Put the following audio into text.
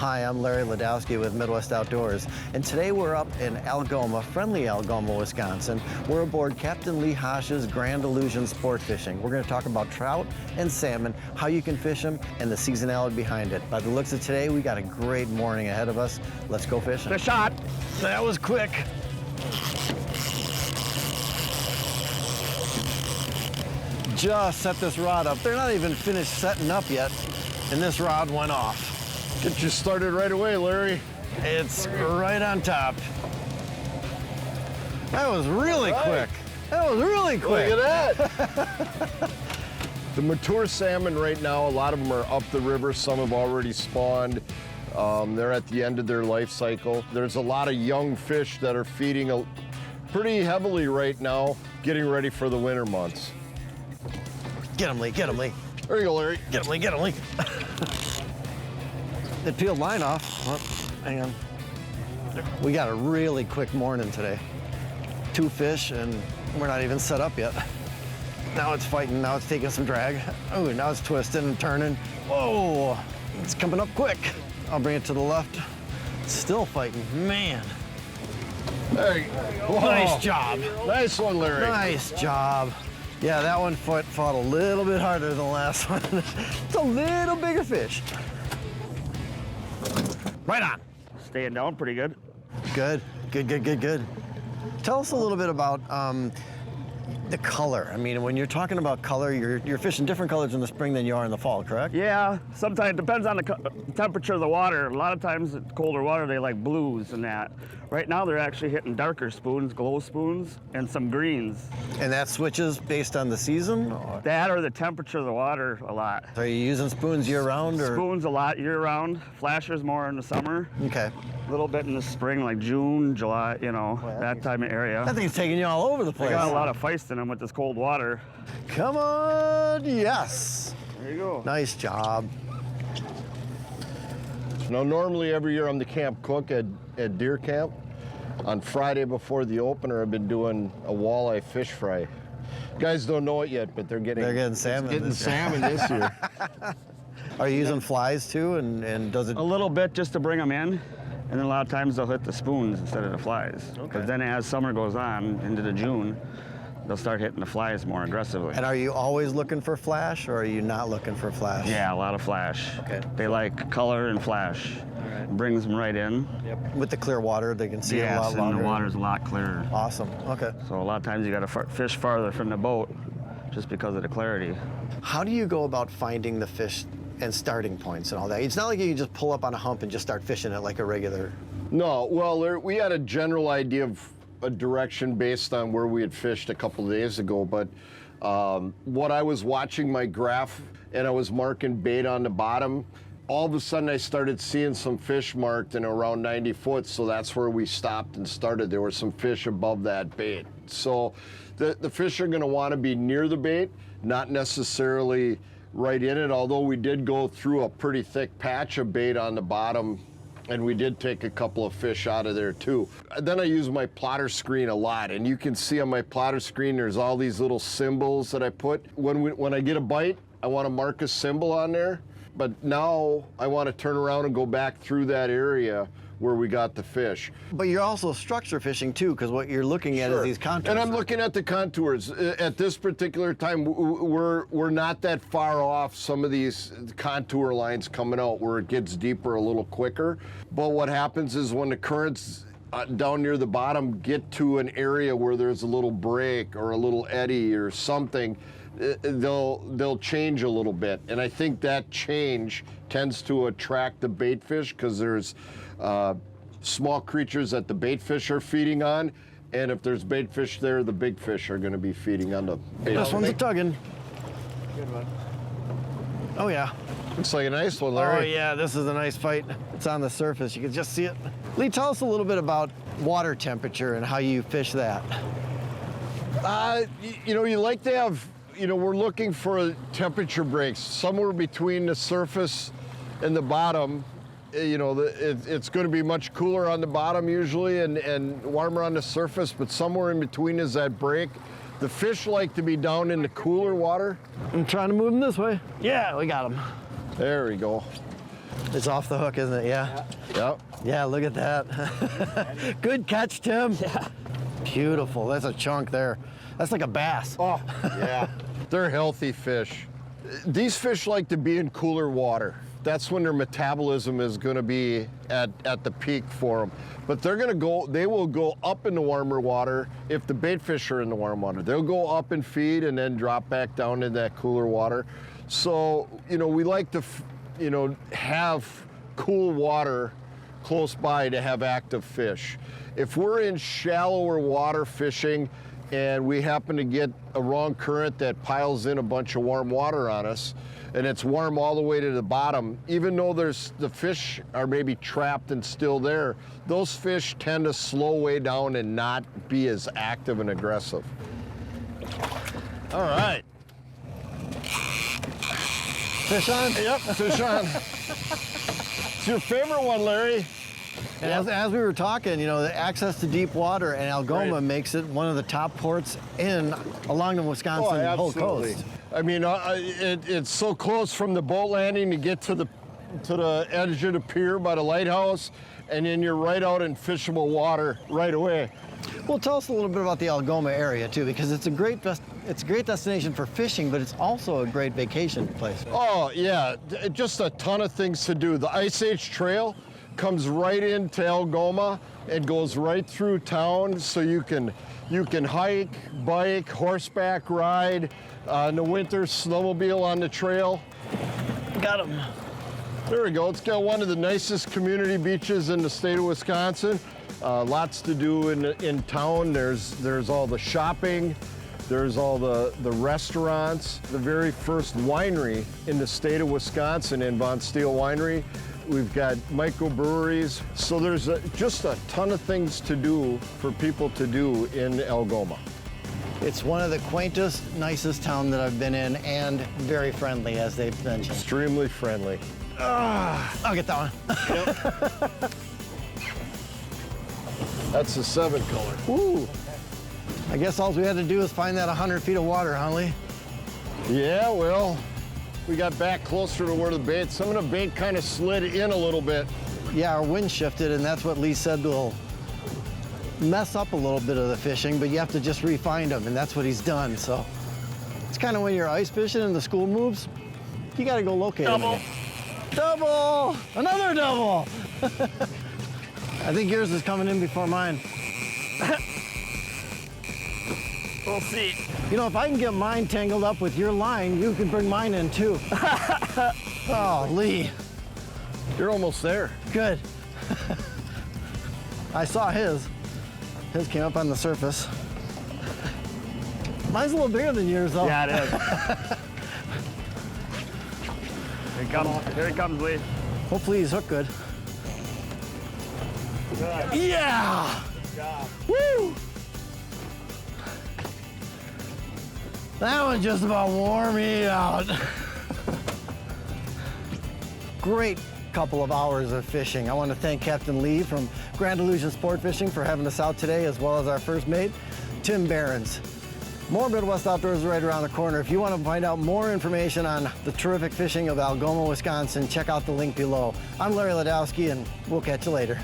Hi, I'm Larry Ladowski with Midwest Outdoors, and today we're up in Algoma, friendly Algoma, Wisconsin. We're aboard Captain Lee Haasch's Grand Illusion Sport Fishing. We're going to talk about trout and salmon, how you can fish them, and the seasonality behind it. By the looks of today, we got a great morning ahead of us. Let's go fishing. The shot. That was quick. Just set this rod up. They're not even finished setting up yet, and this rod went off. Get you started right away, Larry. It's right on top. That was really quick. That was really quick. Look at that. The mature salmon right now, a lot of them are up the river. Some have already spawned. They're at the end of their life cycle. There's a lot of young fish that are feeding pretty heavily right now, getting ready for the winter months. Get him, Lee, get him, Lee. There you go, Larry. Get him, Lee, get him, Lee. It peeled line off. Oh, hang on. We got a really quick morning today. 2 fish, and we're not even set up yet. Now it's fighting, now it's taking some drag. Oh, now it's twisting and turning. Whoa, it's coming up quick. I'll bring it to the left. It's still fighting, man. There you go. Nice job. Nice one, Larry. Nice job. Yeah, that one fought a little bit harder than the last one. It's a little bigger fish. Right on. Staying down pretty good. Good, good, good, good, good. Tell us a little bit about the color. I mean, when you're talking about color, you're fishing different colors in the spring than you are in the fall, correct? Yeah, sometimes it depends on the temperature of the water. A lot of times it's colder water, they like blues and that. Right now they're actually hitting darker spoons, glow spoons, and some greens. And that switches based on the season? Or? That or the temperature of the water a lot. Are you using spoons year-round? Or? Spoons a lot year-round. Flashers more in the summer. Okay. A little bit in the spring, like June, July, you know, that time of area. That thing's taking you all over the place. They got a lot of feist in them with this cold water. Come on, yes. There you go. Nice job. Now, normally every year I'm the camp cook at deer camp. On Friday before the opener, I've been doing a walleye fish fry. Guys don't know it yet, but they're getting salmon. Getting salmon this year. Are you using flies too, and does it? A little bit just to bring them in, and then a lot of times they'll hit the spoons instead of the flies. Okay. But then as summer goes on into the June, they'll start hitting the flies more aggressively. And are you always looking for flash, or are you not looking for flash? Yeah, a lot of flash. Okay. They like color and flash. Right. Brings them right in. Yep. With the clear water, they can see it a lot Yes, longer. and the water's a lot clearer. Awesome. Okay. So a lot of times you got to fish farther from the boat just because of the clarity. How do you go about finding the fish and starting points and all that? It's not like you can just pull up on a hump and just start fishing it like a regular. No, well, we had a general idea of a direction based on where we had fished a couple of days ago, but what I was watching my graph and I was marking bait on the bottom, all of a sudden I started seeing some fish marked in around 90 foot, so that's where we stopped and started. There were some fish above that bait. So the fish are gonna wanna be near the bait, not necessarily right in it, although we did go through a pretty thick patch of bait on the bottom, and we did take a couple of fish out of there too. Then I use my plotter screen a lot, and you can see on my plotter screen there's all these little symbols that I put. When I get a bite, I wanna mark a symbol on there, but now I wanna turn around and go back through that area where we got the fish. But you're also structure fishing too, because what you're looking at is these contours. And I'm looking at the contours. At this particular time, we're not that far off some of these contour lines coming out where it gets deeper a little quicker. But what happens is when the currents down near the bottom get to an area where there's a little break or a little eddy or something, they'll change a little bit. And I think that change tends to attract the bait fish because there's small creatures that the bait fish are feeding on, and if there's bait fish there, the big fish are going to be feeding on the bait. This one's a tugging. Good one. Oh yeah. Looks like a nice one, Larry. Oh yeah, this is a nice fight. It's on the surface, you can just see it. Lee, tell us a little bit about water temperature and how you fish that. You know, you like to have, you know, we're looking for temperature breaks somewhere between the surface and the bottom. You know, it's going to be much cooler on the bottom usually and warmer on the surface, but somewhere in between is that break. The fish like to be down in the cooler water. I'm trying to move them this way. Yeah, we got them. There we go. It's off the hook, isn't it? Yeah. Yep. Yeah, look at that. Good catch, Tim. Yeah. Beautiful. That's a chunk there. That's like a bass. Oh, yeah. They're healthy fish. These fish like to be in cooler water. That's when their metabolism is going to be at the peak for them. But they will go up in the warmer water if the bait fish are in the warm water. They'll go up and feed and then drop back down in that cooler water. So, we like to, have cool water close by to have active fish. If we're in shallower water fishing and we happen to get a wrong current that piles in a bunch of warm water on us, and it's warm all the way to the bottom, even though the fish are maybe trapped and still there, those fish tend to slow way down and not be as active and aggressive. All right. Fish on? Yep, fish on. It's your favorite one, Larry. And as we were talking, the access to deep water and Algoma makes it one of the top ports along the Wisconsin whole coast. I mean, it's so close from the boat landing to get to the edge of the pier by the lighthouse, and then you're right out in fishable water right away. Well, tell us a little bit about the Algoma area too, because it's a great destination for fishing, but it's also a great vacation place. Oh yeah, just a ton of things to do. The Ice Age Trail comes right into Algoma and goes right through town, so you can hike, bike, horseback ride, in the winter snowmobile on the trail. Got him. There we go. It's got one of the nicest community beaches in the state of Wisconsin. Lots to do in town. There's all the shopping. There's all the restaurants. The very first winery in the state of Wisconsin, in Von Steele Winery. We've got micro-breweries. So there's just a ton of things to do for people to do in Algoma. It's one of the quaintest, nicest towns that I've been in, and very friendly, as they've mentioned. Extremely friendly. I'll get that one. Yep. That's the 7 color. Ooh. I guess all we had to do is find that 100 feet of water, huh, Lee? Yeah, well, we got back closer to where the bait. Some of the bait kind of slid in a little bit. Yeah, our wind shifted, and that's what Lee said will mess up a little bit of the fishing, but you have to just re-find them, and that's what he's done. So it's kind of when you're ice fishing and the school moves, you got to go locate them. Double. Double! Another double! I think yours is coming in before mine. We'll see. If I can get mine tangled up with your line, you can bring mine in too. Oh, Lee. You're almost there. Good. I saw his. His came up on the surface. Mine's a little bigger than yours, though. Yeah, it is. Here he comes, Lee. Hopefully he's hooked good. Good. Yeah! Good job. Woo! That one just about wore me out. Great couple of hours of fishing. I want to thank Captain Lee from Grand Illusion Sport Fishing for having us out today, as well as our first mate, Tim Behrens. More Midwest Outdoors is right around the corner. If you want to find out more information on the terrific fishing of Algoma, Wisconsin, check out the link below. I'm Larry Ladowski, and we'll catch you later.